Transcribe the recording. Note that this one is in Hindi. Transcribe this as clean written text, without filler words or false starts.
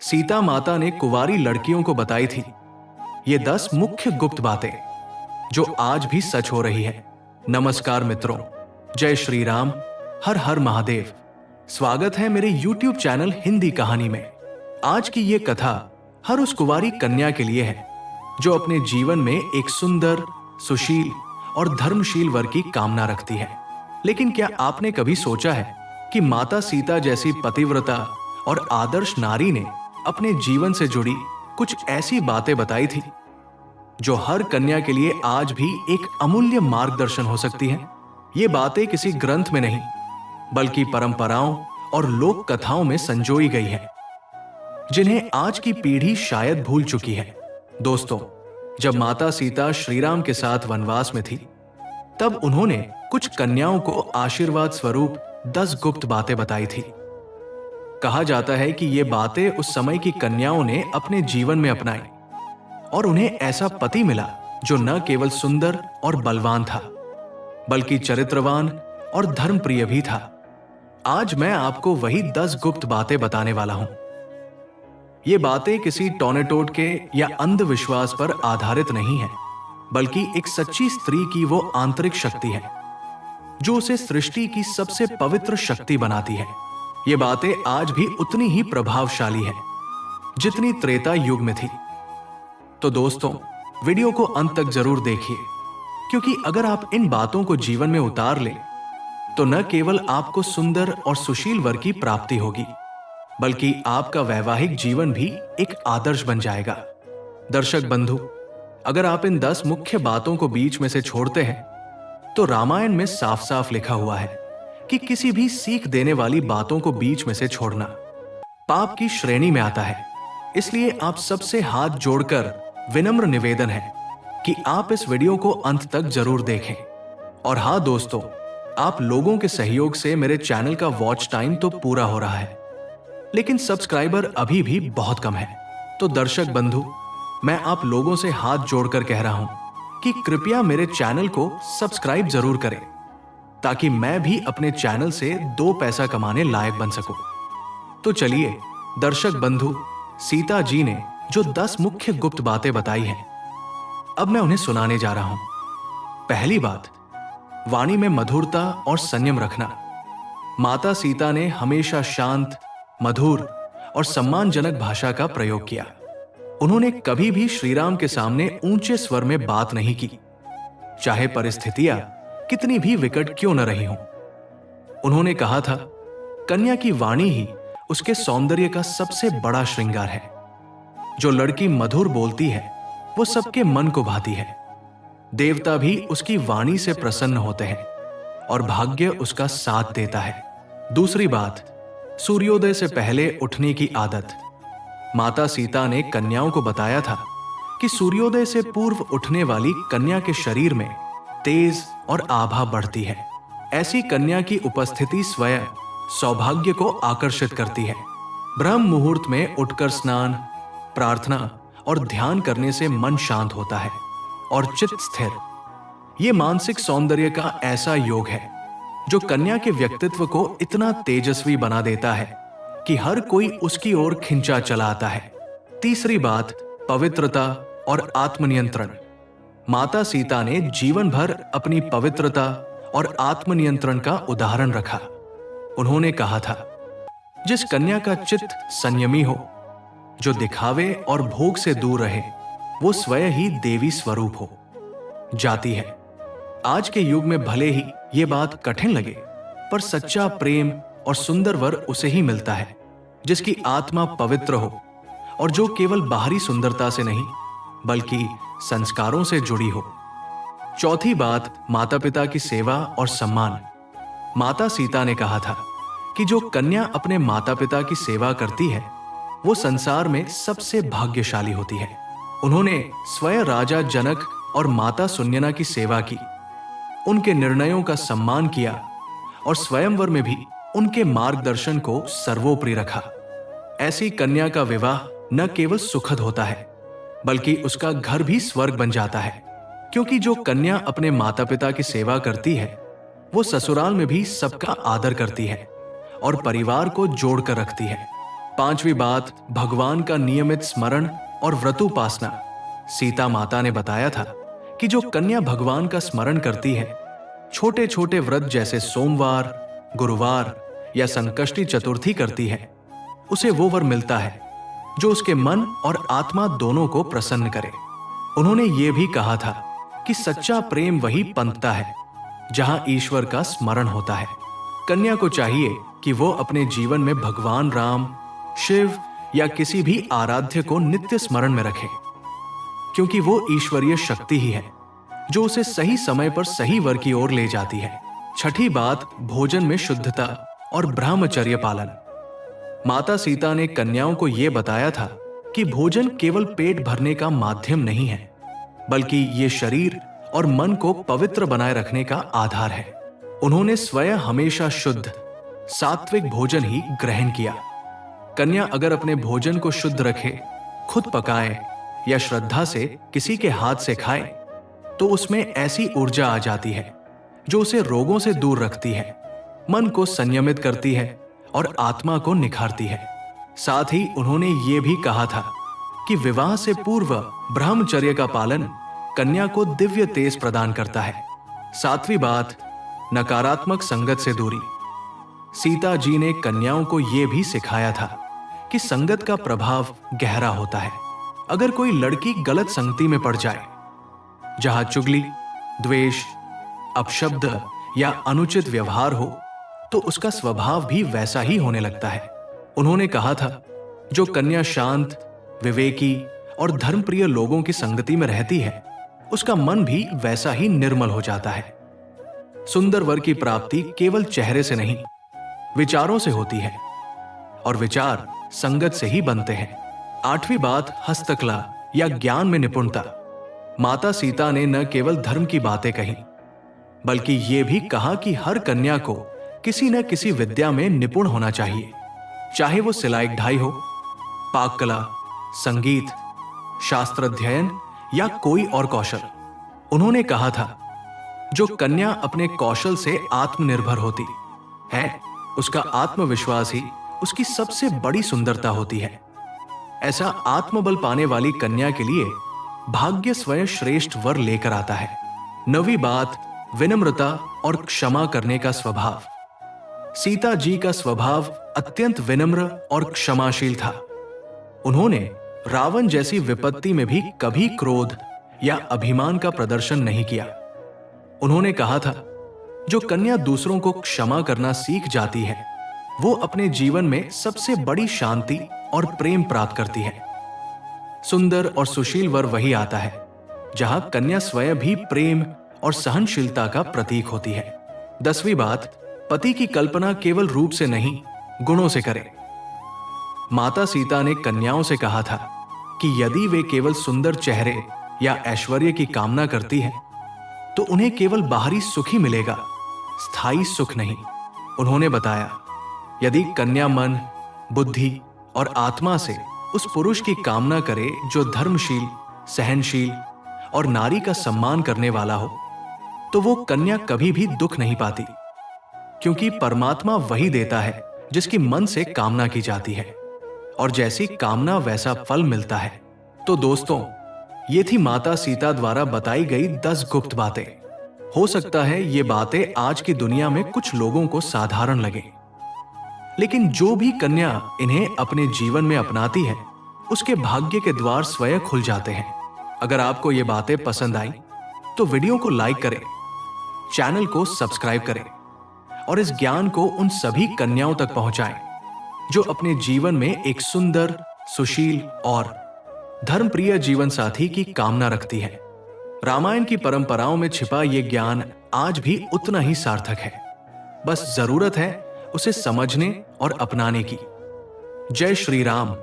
सीता माता ने कुंवारी लड़कियों को बताई थी ये 10 मुख्य गुप्त बातें जो आज भी सच हो रही है। नमस्कार मित्रों, जय श्री राम, हर हर महादेव। स्वागत है मेरे YouTube चैनल हिंदी कहानी में। आज की ये कथा हर उस कुंवारी कन्या के लिए है जो अपने जीवन में एक सुंदर, सुशील और धर्मशील वर की कामना रखती है। लेकिन क्या आपने कभी सोचा है कि माता सीता जैसी पतिव्रता और आदर्श नारी ने अपने जीवन से जुड़ी कुछ ऐसी बातें बताई थी जो हर कन्या के लिए आज भी एक अमूल्य मार्गदर्शन हो सकती हैं। ये बातें किसी ग्रंथ में नहीं बल्कि परंपराओं और लोक कथाओं में संजोई गई है, जिन्हें आज की पीढ़ी शायद भूल चुकी है। दोस्तों, जब माता सीता श्री राम के साथ वनवास में थी, तब उन्होंने कुछ कन्याओं को आशीर्वाद स्वरूप 10 गुप्त बातें बताई थी। कहा जाता है कि ये बातें उस समय की कन्याओं ने अपने जीवन में अपनाई और उन्हें ऐसा पति मिला जो न केवल सुंदर और बलवान था, बल्कि चरित्रवान और धर्मप्रिय भी था। आज मैं आपको वही 10 गुप्त बातें बताने वाला हूं। ये बातें किसी टोनेटोट के या अंधविश्वास पर आधारित नहीं है, बल्कि एक सच्ची स्त्री की वो आंतरिक शक्ति है जो उसे सृष्टि की सबसे पवित्र शक्ति बनाती है। ये बातें आज भी उतनी ही प्रभावशाली है जितनी त्रेता युग में थी। तो दोस्तों, वीडियो को अंत तक जरूर देखिए, क्योंकि अगर आप इन बातों को जीवन में उतार लें तो न केवल आपको सुंदर और सुशील वर की प्राप्ति होगी, बल्कि आपका वैवाहिक जीवन भी एक आदर्श बन जाएगा। दर्शक बंधु, अगर आप इन 10 मुख्य बातों को बीच में से छोड़ते हैं तो रामायण में साफ साफ लिखा हुआ है कि किसी भी सीख देने वाली बातों को बीच में से छोड़ना पाप की श्रेणी में आता है। इसलिए आप सबसे हाथ जोड़कर विनम्र निवेदन है कि आप इस वीडियो को अंत तक जरूर देखें। और हाँ दोस्तों, आप लोगों के सहयोग से मेरे चैनल का वॉच टाइम तो पूरा हो रहा है, लेकिन सब्सक्राइबर अभी भी बहुत कम है। तो दर्शक बंधु, मैं आप लोगों से हाथ जोड़कर कह रहा हूं कि कृपया मेरे चैनल को सब्सक्राइब जरूर करें, ताकि मैं भी अपने चैनल से 2 पैसा कमाने लायक बन सकूं। तो चलिए दर्शक बंधु, सीता जी ने जो 10 मुख्य गुप्त बातें बताई हैं, अब मैं उन्हें सुनाने जा रहा हूं। पहली बात, वाणी में मधुरता और संयम रखना। माता सीता ने हमेशा शांत, मधुर और सम्मानजनक भाषा का प्रयोग किया। उन्होंने कभी भी श्रीराम के सामने ऊंचे स्वर में बात नहीं की, चाहे परिस्थितियां कितनी भी विकट क्यों न रही हों। उन्होंने कहा था, कन्या की वाणी ही उसके सौंदर्य का सबसे बड़ा श्रृंगार है। जो लड़की मधुर बोलती है वो सबके मन को भाती है। देवता भी उसकी वाणी से प्रसन्न होते हैं और भाग्य उसका साथ देता है। दूसरी बात, सूर्योदय से पहले उठने की आदत। माता सीता ने कन्याओं को बताया था कि सूर्योदय से पूर्व उठने वाली कन्या के शरीर में तेज और आभा बढ़ती है। ऐसी कन्या की उपस्थिति स्वयं सौभाग्य को आकर्षित करती है। ब्रह्म मुहूर्त में उठकर स्नान, प्रार्थना और ध्यान करने से मन शांत होता है और चित्त स्थिर। यह मानसिक सौंदर्य का ऐसा योग है जो कन्या के व्यक्तित्व को इतना तेजस्वी बना देता है कि हर कोई उसकी ओर खिंचा चला आता है। तीसरी बात, पवित्रता और आत्मनियंत्रण। माता सीता ने जीवन भर अपनी पवित्रता और आत्मनियंत्रण का उदाहरण रखा। उन्होंने कहा था, जिस कन्या का चित्त संयमी हो, जो दिखावे और भोग से दूर रहे, वो स्वयं ही देवी स्वरूप हो जाती है। आज के युग में भले ही ये बात कठिन लगे, पर सच्चा प्रेम और सुंदर वर उसे ही मिलता है जिसकी आत्मा पवित्र हो और जो केवल बाहरी सुंदरता से नहीं बल्कि संस्कारों से जुड़ी हो। चौथी बात, माता पिता की सेवा और सम्मान। माता सीता ने कहा था कि जो कन्या अपने माता पिता की सेवा करती है वो संसार में सबसे भाग्यशाली होती है। उन्होंने स्वयं राजा जनक और माता सुनयना की सेवा की, उनके निर्णयों का सम्मान किया और स्वयंवर में भी उनके मार्गदर्शन को सर्वोपरि रखा। ऐसी कन्या का विवाह न केवल सुखद होता है बल्कि उसका घर भी स्वर्ग बन जाता है, क्योंकि जो कन्या अपने माता पिता की सेवा करती है वो ससुराल में भी सबका आदर करती है और परिवार को जोड़कर रखती है। 5वीं बात, भगवान का नियमित स्मरण और व्रतोपासना। सीता माता ने बताया था कि जो कन्या भगवान का स्मरण करती है, छोटे छोटे व्रत जैसे सोमवार, गुरुवार या संकष्टी चतुर्थी करती है, उसे वो वर मिलता है जो उसके मन और आत्मा दोनों को प्रसन्न करे। उन्होंने ये भी कहा था कि सच्चा प्रेम वही पनपता है जहां ईश्वर का स्मरण होता है। कन्या को चाहिए कि वो अपने जीवन में भगवान राम, शिव या किसी भी आराध्य को नित्य स्मरण में रखे, क्योंकि वो ईश्वरीय शक्ति ही है जो उसे सही समय पर सही वर की ओर ले जाती है। छठी बात, भोजन में शुद्धता और ब्रह्मचर्य पालन। माता सीता ने कन्याओं को यह बताया था कि भोजन केवल पेट भरने का माध्यम नहीं है, बल्कि ये शरीर और मन को पवित्र बनाए रखने का आधार है। उन्होंने स्वयं हमेशा शुद्ध सात्विक भोजन ही ग्रहण किया। कन्या अगर अपने भोजन को शुद्ध रखे, खुद पकाए या श्रद्धा से किसी के हाथ से खाए, तो उसमें ऐसी ऊर्जा आ जाती है जो उसे रोगों से दूर रखती है, मन को संयमित करती है और आत्मा को निखारती है। साथ ही उन्होंने ये भी कहा था कि विवाह से पूर्व ब्रह्मचर्य का पालन कन्या को दिव्य तेज प्रदान करता है। 7वीं बात, नकारात्मक संगत से दूरी। सीता जी ने कन्याओं को यह भी सिखाया था कि संगत का प्रभाव गहरा होता है। अगर कोई लड़की गलत संगति में पड़ जाए, जहां चुगली, द्वेष, अपशब्द या अनुचित व्यवहार हो, तो उसका स्वभाव भी वैसा ही होने लगता है। उन्होंने कहा था, जो कन्या शांत, विवेकी और धर्मप्रिय लोगों की संगति में रहती है, उसका मन भी वैसा ही निर्मल हो जाता है। सुंदर वर की प्राप्ति केवल चेहरे से नहीं, विचारों से होती है, और विचार संगत से ही बनते हैं। 8वीं बात, हस्तकला या ज्ञान में निपुणता। माता सीता ने न केवल धर्म की बातें कही, बल्कि यह भी कहा कि हर कन्या को किसी न किसी विद्या में निपुण होना चाहिए, चाहे वो सिलाई कढ़ाई हो, पाक कला, संगीत, शास्त्र अध्ययन या कोई और कौशल। उन्होंने कहा था, जो कन्या अपने कौशल से आत्मनिर्भर होती है, उसका आत्मविश्वास ही उसकी सबसे बड़ी सुंदरता होती है। ऐसा आत्मबल पाने वाली कन्या के लिए भाग्य स्वयं श्रेष्ठ वर लेकर आता है। 9वीं बात, विनम्रता और क्षमा करने का स्वभाव। सीता जी का स्वभाव अत्यंत विनम्र और क्षमाशील था। उन्होंने रावण जैसी विपत्ति में भी कभी क्रोध या अभिमान का प्रदर्शन नहीं किया। उन्होंने कहा था, जो कन्या दूसरों को क्षमा करना सीख जाती है, वो अपने जीवन में सबसे बड़ी शांति और प्रेम प्राप्त करती है। सुंदर और सुशील वर वही आता है जहां कन्या स्वयं भी प्रेम और सहनशीलता का प्रतीक होती है। 10वीं बात, पति की कल्पना केवल रूप से नहीं, गुणों से करें। माता सीता ने कन्याओं से कहा था कि यदि वे केवल सुंदर चेहरे या ऐश्वर्य की कामना करती हैं, तो उन्हें केवल बाहरी सुख ही मिलेगा, स्थायी सुख नहीं। उन्होंने बताया, यदि कन्या मन, बुद्धि और आत्मा से उस पुरुष की कामना करे जो धर्मशील, सहनशील और नारी का सम्मान करने वाला हो, तो वो कन्या कभी भी दुख नहीं पाती, क्योंकि परमात्मा वही देता है जिसकी मन से कामना की जाती है, और जैसी कामना वैसा फल मिलता है। तो दोस्तों, ये थी माता सीता द्वारा बताई गई 10 गुप्त बातें। हो सकता है ये बातें आज की दुनिया में कुछ लोगों को साधारण लगे, लेकिन जो भी कन्या इन्हें अपने जीवन में अपनाती है, उसके भाग्य के द्वार स्वयं खुल जाते हैं। अगर आपको ये बातें पसंद आई तो वीडियो को लाइक करें, चैनल को सब्सक्राइब करें और इस ज्ञान को उन सभी कन्याओं तक पहुंचाएं जो अपने जीवन में एक सुंदर, सुशील और धर्मप्रिय जीवन साथी की कामना रखती है। रामायण की परंपराओं में छिपा ये ज्ञान आज भी उतना ही सार्थक है, बस जरूरत है उसे समझने और अपनाने की। जय श्री राम।